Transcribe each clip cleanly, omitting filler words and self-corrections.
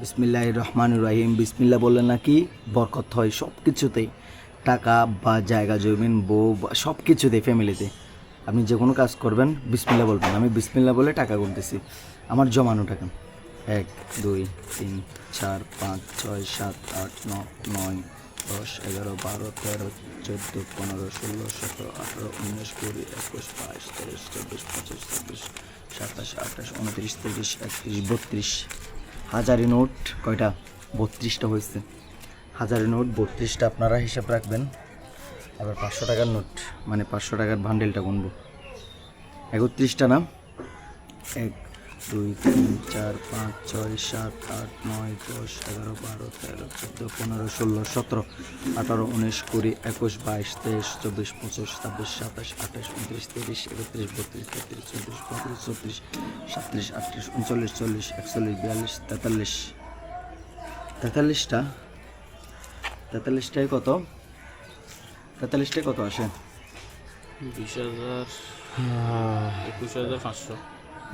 বিসমিল্লাহির রহমানির রহিম। বিসমিল্লাহ বললে নাকি বরকত হয় সব কিছুতেই, টাকা বা জায়গা জমিন বউ বা সব কিছুতেই। ফ্যামিলিতে আপনি যে কোনো কাজ করবেন বিসমিল্লাহ বলবেন। আমি বিসমিল্লাহ বলে টাকা গুনতেছি, আমার জমানো টাকা 1 2 3 4 5 6 7 8 9 9 10 11 12 13 14 15 16 17 18 19 20 21 22 23 24 25 26 27 28 29 30 31 32 হাজারি নোট কয়টা? 32টা হয়েছে। হাজারি নোট 32টা আপনারা হিসাব রাখবেন। আবার 500 টাকার নোট মানে 500 টাকার বান্ডেলটা গুনবো। 31টা না? 1 2 3 4 5 6 7 8 9 10 11 12 13 14 15 16 17 18 19 20 21 22 23 24 25 26 27 28 29 30 31 32 33 34 35 36 37 38 39 40 41 42 43 43টায় কত? 43টায় কত আসে? 20,000 21,500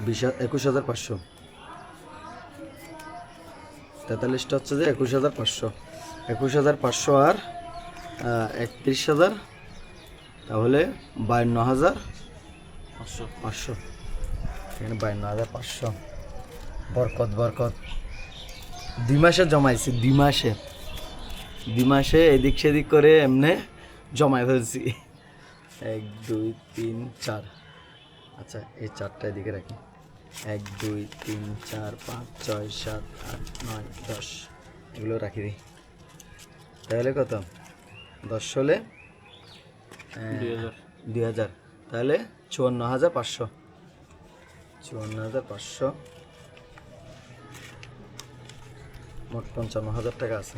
21,500। 43টা হচ্ছে যে 21,500। 21,500 আর 31,000, তাহলে 52,500। এখানে 52,500। বরকত বরকত 2 মাসে জমাইছি, 2 মাসে এদিক সেদিক করে এমনি জমাই ফেলছি। 1 2 3 4। আচ্ছা, এই 4টা এদিকে রাখি। 1 2 3 4 5 6 7 8 9 10 এগুলো রাখি দিই। তাহলে কত? 10 হলে 2,000, তাহলে 54,500। 54,500 মোট 55,000 টাকা আছে।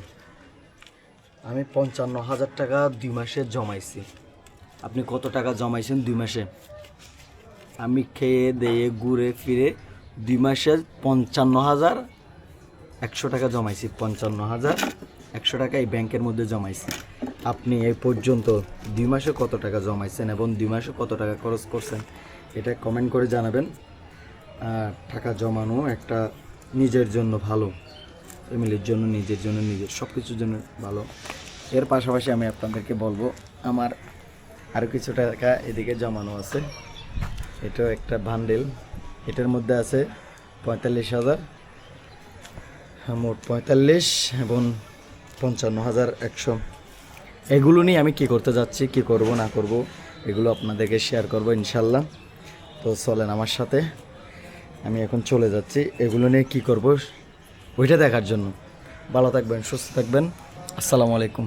আমি 55,000 টাকা 2 মাসে জমাইছি। আপনি কত টাকা জমাইছেন 2 মাসে? আমি খেয়ে দিয়ে ঘুরে ফিরে 2 মাসে 55,100 টাকা জমাইছি। 55,100 টাকা এই ব্যাংকের মধ্যে জমাইছি। আপনি এই পর্যন্ত 2 মাসে কত টাকা জমাইছেন এবং 2 মাসে কত টাকা খরচ করছেন এটা কমেন্ট করে জানাবেন। টাকা জমানো একটা নিজের জন্য ভালো, ফ্যামিলির জন্য, নিজের জন্য, নিজের সব কিছুর জন্য ভালো। এর পাশাপাশি আমি আপনাদেরকে বলবো, আমার আরও কিছু টাকা এদিকে জমানো আছে। এটাও একটা বান্ডেল, এটার মধ্যে আছে 45,000, মোট 45 এবং 55,100। এগুলো নিয়ে আমি কি করতে যাচ্ছি, কি করব না করব, এগুলো আপনাদেরকে শেয়ার করব ইনশাল্লাহ। তো চলেন আমার সাথে, আমি এখন চলে যাচ্ছি এগুলো নিয়ে কি করব ওইটা দেখার জন্য। ভালো থাকবেন, সুস্থ থাকবেন। আসসালামু আলাইকুম।